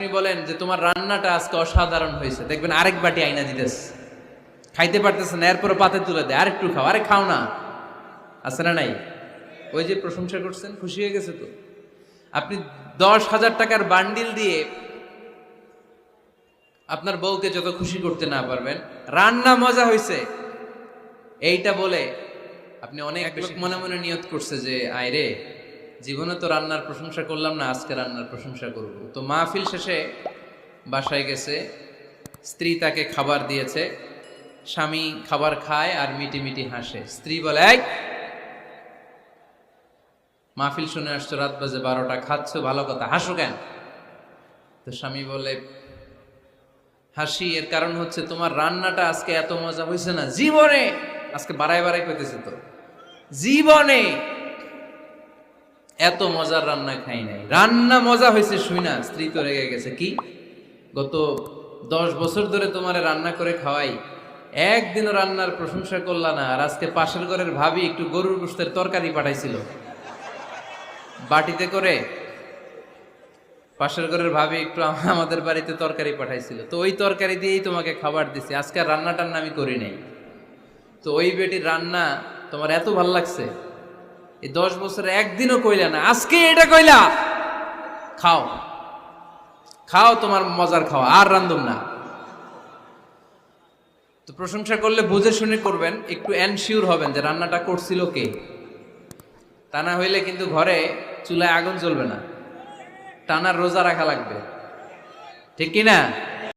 আপনি বলেন যে তোমার রান্নাটা আজকে অসাধারণ হয়েছে, দেখবেন আরেক বাটি আইনা দিতেছে, খাইতে পারতেছে না, এরপরে পাতে তুলে দেয়, আরেকটু খাও, আরে খাও না, আছে না নাই? ওই যে প্রশংসা করছেন, খুশি হয়ে গেছে তো। আপনি 10,000 টাকার বান্ডিল দিয়ে আপনার বউকে যত খুশি করতে না পারবেন, রান্না মজা হয়েছে এইটা বলে আপনি অনেক বেশি মনে মনে নিয়ত করছে যে আয় রে, জীবনে তো রান্নার প্রশংসা করলাম না, আজকে রান্নার প্রশংসা করব। তো মাহফিল শেষে বাসায় গেছে, স্ত্রী তাকে খাবার দিয়েছে, স্বামী খাবার খায় আর মিটি মিটি হাসে। স্ত্রী বলে, এই মাহফিল শুনে আসছো, রাত বাজে 12টা, খাচ্ছ ভালো কথা, হাসো কেন? তো স্বামী বলে, হাসি এর কারণ হচ্ছে তোমার রান্নাটা আজকে এত মজা হয়েছে না জীবনে, আজকে বাড়াই বাড়াই পেতেছে তো, জীবনে এত মজার রান্না খাই নাই, রান্না মজা হয়েছে শুই না। স্ত্রী তো রেগে গেছে, কি গত 10 বছর ধরে তোমার রান্না করে খাওয়াই, একদিনও রান্নার প্রশংসা করলা না, আর আজকে পাশের ঘরের ভাবি একটু গরুর গোশতের তরকারি পাঠাইছিল বাটিতে করে, পাশের ঘরের ভাবি একটু আমাদের বাড়িতে তরকারি পাঠাইছিল, তো ওই তরকারি দিয়েই তোমাকে খাবার দিছি, আজকে রান্না টান্না আমি করি নাই। তো ওই বেটির রান্না তোমার এত ভাল লাগছে, এই 10 বছরে একদিনও কইলা না, আজকে এটা কইলা, খাও খাও, তোমার মজার খাওয়া, আর রান্ধুম না। তো প্রশংসা করলে বুঝে শুনে করবেন, একটু এনশিওর হবেন যে রান্নাটা করছিল কে, তা না হইলে কিন্তু ঘরে চুলায় আগুন জ্বলবে না, টানার রোজা রাখা লাগবে, ঠিক কিনা?